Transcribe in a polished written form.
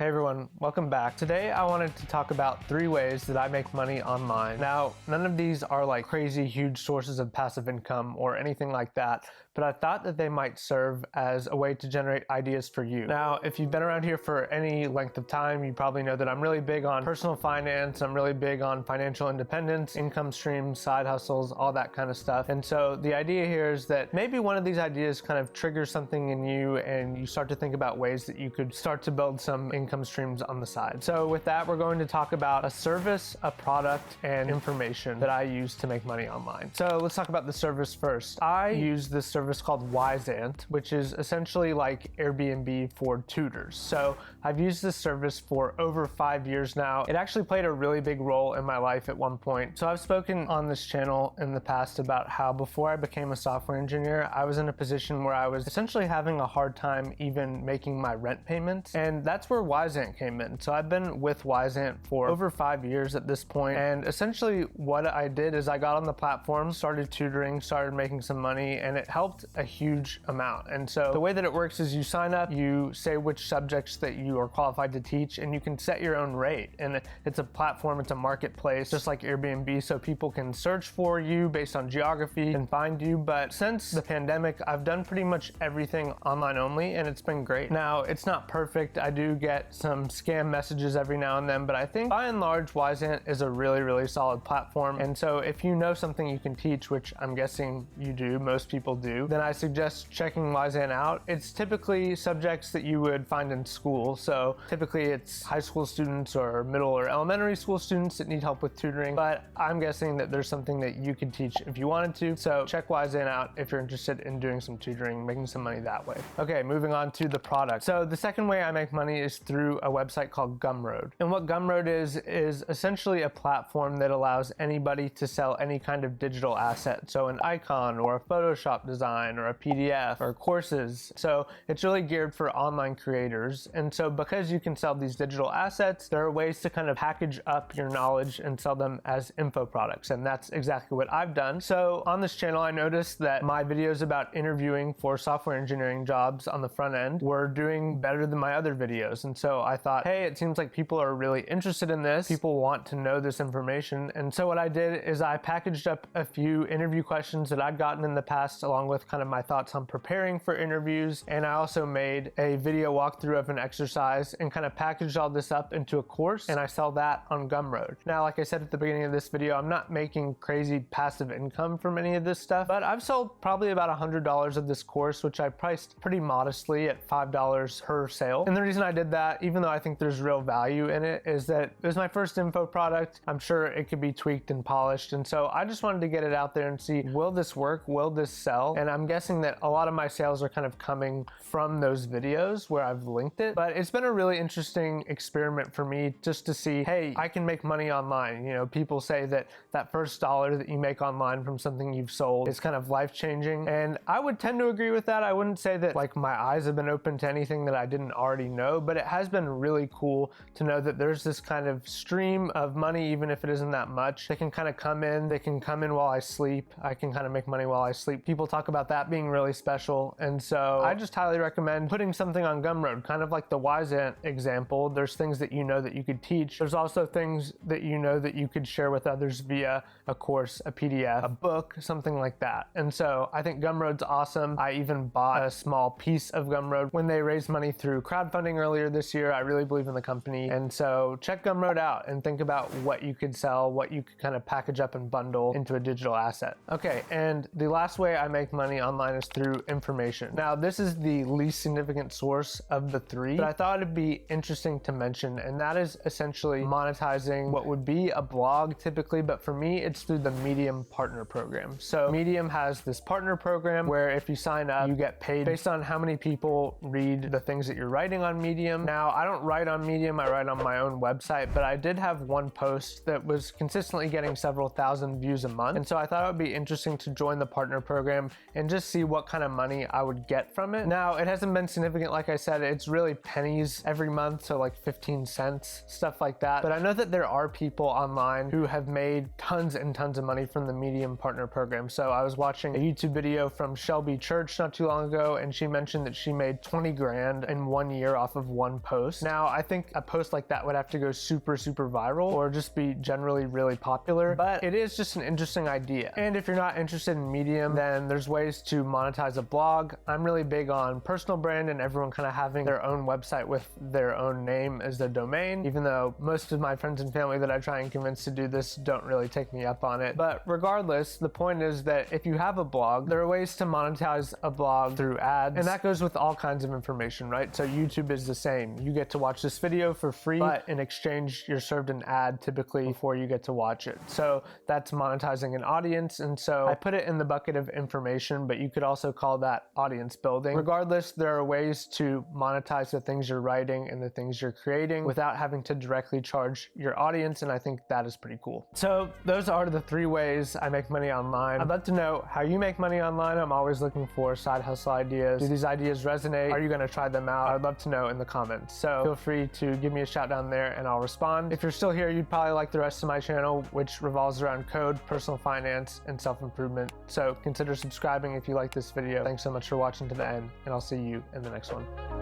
Hey everyone, welcome back. Today I wanted to talk about 3 ways that I make money online. Now, none of these are like crazy huge sources of passive income or anything like that, but I thought that they might serve as a way to generate ideas for you. Now, if you've been around here for any length of time, you probably know that I'm really big on personal finance, I'm really big on financial independence, income streams, side hustles, all that kind of stuff. And so the idea here is that maybe one of these ideas kind of triggers something in you and you start to think about ways that you could start to build some income streams on the side. So with that, we're going to talk about a service, a product, and information that I use to make money online. So let's talk about the service first. I use this service called Wyzant, which is essentially like Airbnb for tutors. So I've used this service for over 5 years now. It actually played a really big role in my life at one point. So I've spoken on this channel in the past about how before I became a software engineer, I was in a position where I was essentially having a hard time even making my rent payments. And that's where Wyzant came in. So I've been with Wyzant for over 5 years at this point. And essentially what I did is I got on the platform, started tutoring, started making some money, and it helped a huge amount. And so the way that it works is you sign up, you say which subjects that you are qualified to teach, and you can set your own rate. And it's a platform, it's a marketplace, just like Airbnb, so people can search for you based on geography and find you. But since the pandemic, I've done pretty much everything online only, and it's been great. Now, it's not perfect. I do get some scam messages every now and then, but I think by and large, Wyzant is a really solid platform. And so if you know something you can teach, which I'm guessing you do, most people do, then I suggest checking Wyzant out. It's typically subjects that you would find in school. So typically it's high school students or middle or elementary school students that need help with tutoring, but I'm guessing that there's something that you could teach if you wanted to. So check Wyzant out if you're interested in doing some tutoring, making some money that way. Okay, moving on to the product. So the second way I make money is through a website called Gumroad. And what Gumroad is essentially a platform that allows anybody to sell any kind of digital asset. So an icon or a Photoshop design or a PDF or courses. So it's really geared for online creators. And so because you can sell these digital assets, there are ways to kind of package up your knowledge and sell them as info products. And that's exactly what I've done. So on this channel, I noticed that my videos about interviewing for software engineering jobs on the front end were doing better than my other videos. And so I thought, hey, it seems like people are really interested in this. People want to know this information. And so what I did is I packaged up a few interview questions that I'd gotten in the past, along with kind of my thoughts on preparing for interviews. And I also made a video walkthrough of an exercise and kind of packaged all this up into a course, and I sell that on Gumroad. Now, like I said at the beginning of this video, I'm not making crazy passive income from any of this stuff, but I've sold probably about $100 of this course, which I priced pretty modestly at $5 per sale. And the reason I did that, even though I think there's real value in it, is that it was my first info product. I'm sure it could be tweaked and polished. And so I just wanted to get it out there and see, will this work? Will this sell? And I'm guessing that a lot of my sales are kind of coming from those videos where I've linked it. But it's been a really interesting experiment for me just to see, hey, I can make money online. You know, people say that that first dollar that you make online from something you've sold is kind of life-changing. And I would tend to agree with that. I wouldn't say that like my eyes have been open to anything that I didn't already know, but it has been really cool to know that there's this kind of stream of money, even if it isn't that much. They can kind of come in, they can come in while I sleep. I can kind of make money while I sleep. People talk about that being really special. And so I just highly recommend putting something on Gumroad, kind of like the Wyzant example. There's things that you know that you could teach. There's also things that you know that you could share with others via a course, a PDF, a book, something like that. And so I think Gumroad's awesome. I even bought a small piece of Gumroad when they raised money through crowdfunding earlier this year. I really believe in the company. And so check Gumroad out and think about what you could sell, what you could kind of package up and bundle into a digital asset. Okay, and the last way I make money online is through information. Now, this is the least significant source of the 3, but I thought it'd be interesting to mention, and that is essentially monetizing what would be a blog typically, but for me, it's through the Medium partner program. So Medium has this partner program where if you sign up, you get paid based on how many people read the things that you're writing on Medium. Now, I don't write on Medium, I write on my own website, but I did have one post that was consistently getting several thousand views a month. And so I thought it would be interesting to join the partner program and just see what kind of money I would get from it. Now, it hasn't been significant, like I said, it's really pennies every month, so like 15 cents, stuff like that. But I know that there are people online who have made tons and tons of money from the Medium partner program. So I was watching a YouTube video from Shelby Church not too long ago, and she mentioned that she made 20 grand in 1 year off of one post. Now, I think a post like that would have to go super viral or just be generally really popular, but it is just an interesting idea. And if you're not interested in Medium, then there's ways to monetize a blog. I'm really big on personal brand and everyone kind of having their own website with their own name as their domain, even though most of my friends and family that I try and convince to do this don't really take me up on it. But regardless, the point is that if you have a blog, there are ways to monetize a blog through ads, and that goes with all kinds of information, right? So YouTube is the same. You get to watch this video for free, but in exchange, you're served an ad typically before you get to watch it. So that's monetizing an audience, and so I put it in the bucket of information, but you could also call that audience building. Regardless, there are ways to monetize the things you're writing and the things you're creating without having to directly charge your audience, and I think that is pretty cool. So those are the 3 ways I make money online. I'd love to know how you make money online. I'm always looking for side hustle ideas. Do these ideas resonate? Are you going to try them out? I'd love to know in the comments. So feel free to give me a shout down there and I'll respond. If you're still here, you'd probably like the rest of my channel, which revolves around code, personal finance, and self-improvement. So consider subscribing if you like this video. Thanks so much for watching to the end, and I'll see you in the next one.